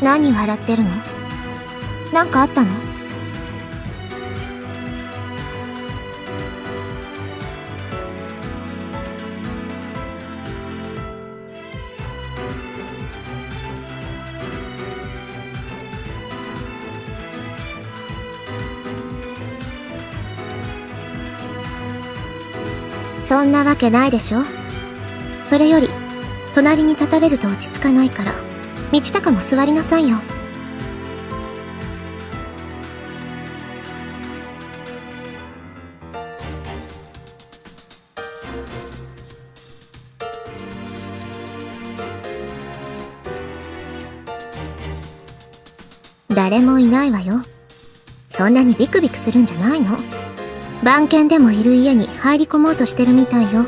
何笑ってるの？なんかあったの？そんなわけないでしょ。それより隣に立たれると落ち着かないから、道高も座りなさいよ。誰もいないわよ。そんなにビクビクするんじゃないの？番犬でもいる家に入り込もうとしてるみたいよ。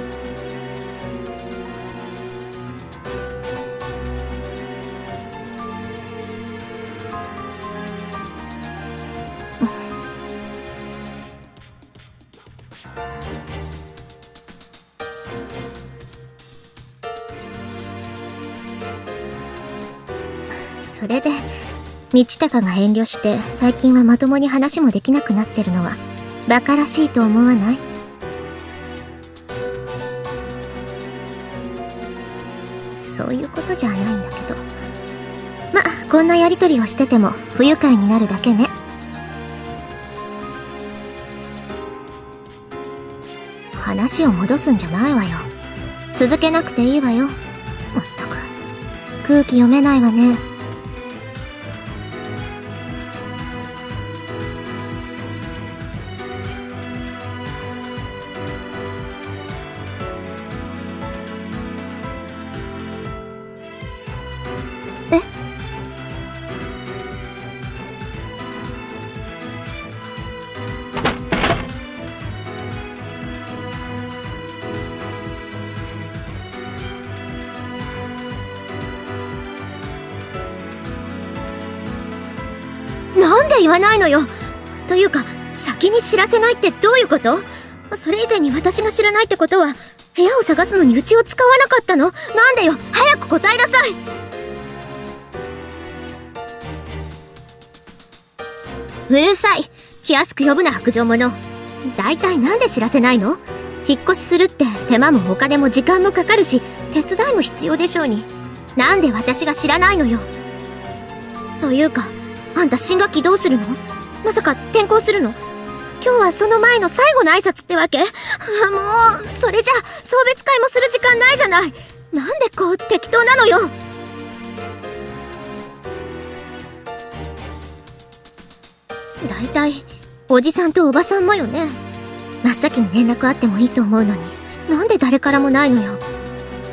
それで道高が遠慮して最近はまともに話もできなくなってるのは馬鹿らしいと思わない？そういうことじゃないんだけど、ま、こんなやりとりをしてても不愉快になるだけね。話を戻すんじゃないわよ。続けなくていいわよ。まったく空気読めないわね。なんで言わないのよ。というか、先に知らせないってどういうこと？それ以前に私が知らないってことは、部屋を探すのにうちを使わなかったの？なんでよ、早く答えなさい。うるさい。気安く呼ぶな、白状者。大体なんで知らせないの？引っ越しするって手間もお金も時間もかかるし、手伝いも必要でしょうに。なんで私が知らないのよ。というか、あんた新学期どうするの？まさか転校するの？今日はその前の最後の挨拶ってわけ？もう、それじゃ送別会もする時間ないじゃない。なんでこう適当なのよ。だいたいおじさんとおばさんもよね。真っ先に連絡あってもいいと思うのに、なんで誰からもないのよ。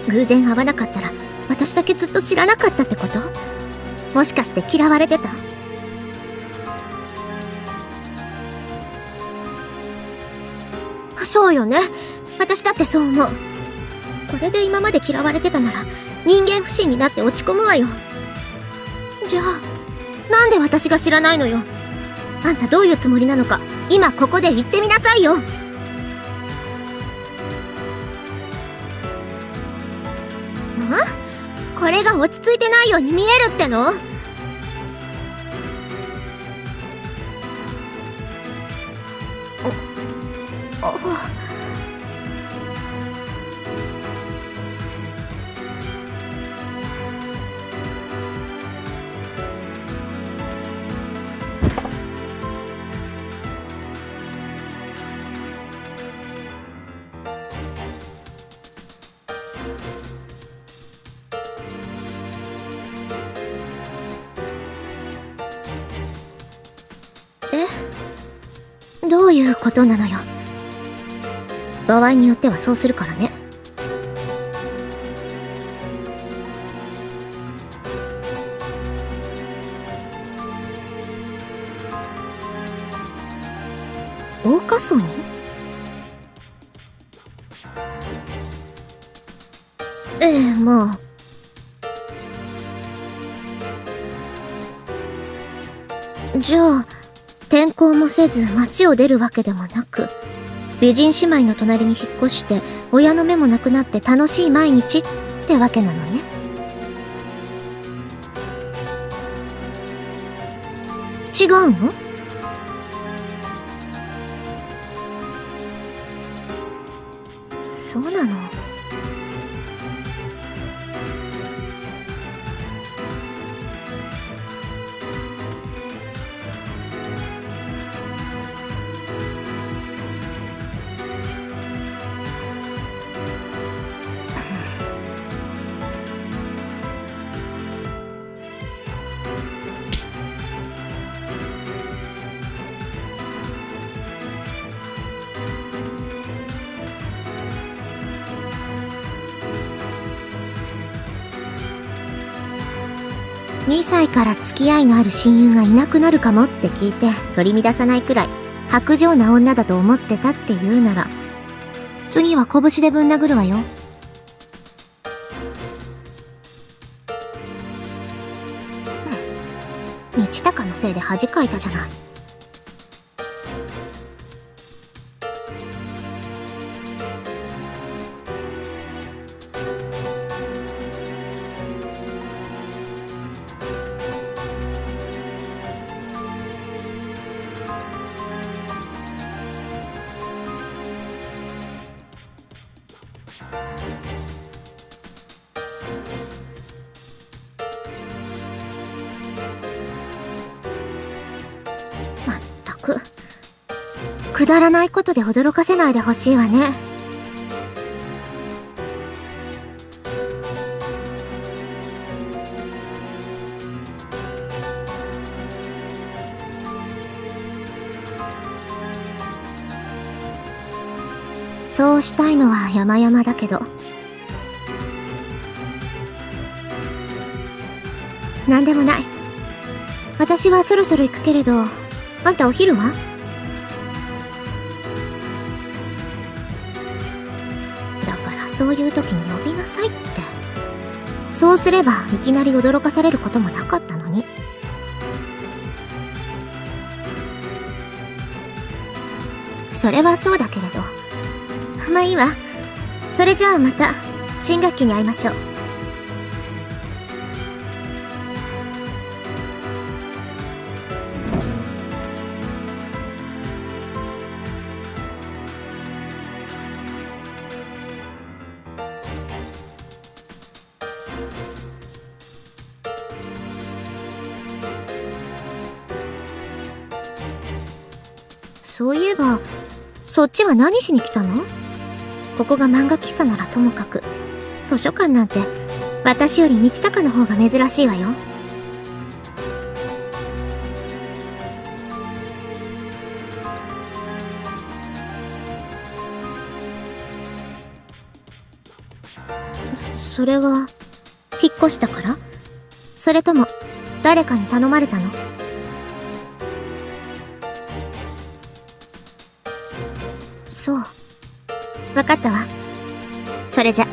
偶然会わなかったら私だけずっと知らなかったってこと？もしかして嫌われてた？そうよね。私だってそう思う。これで今まで嫌われてたなら人間不信になって落ち込むわよ。じゃあなんで私が知らないのよ。あんたどういうつもりなのか今ここで言ってみなさいよ。これが落ち着いてないように見えるっての？どういうことなのよ。場合によってはそうするからね。桜花荘に？ええ、まあ。じゃあ転校もせず町を出るわけでもなく、美人姉妹の隣に引っ越して親の目もなくなって楽しい毎日ってわけなのね。違うの？そうなの。2歳から付き合いのある親友がいなくなるかもって聞いて取り乱さないくらい薄情な女だと思ってたって言うなら、次は拳でぶん殴るわよ。道高のせいで恥かいたじゃない。まったく、くだらないことで驚かせないでほしいわね。そうしたいのは山々だけど。なんでもない。私はそろそろ行くけれど、あんたお昼は？だからそういう時に呼びなさいって。そうすればいきなり驚かされることもなかったのに。それはそうだけれど。まあいいわ。それじゃあまた新学期に会いましょう。そういえば、そっちは何しに来たの？ここが漫画喫茶ならともかく、図書館なんて私より道高の方が珍しいわよ。それは、引っ越したから？それとも、誰かに頼まれたの？そう。わかったわ。それじゃ。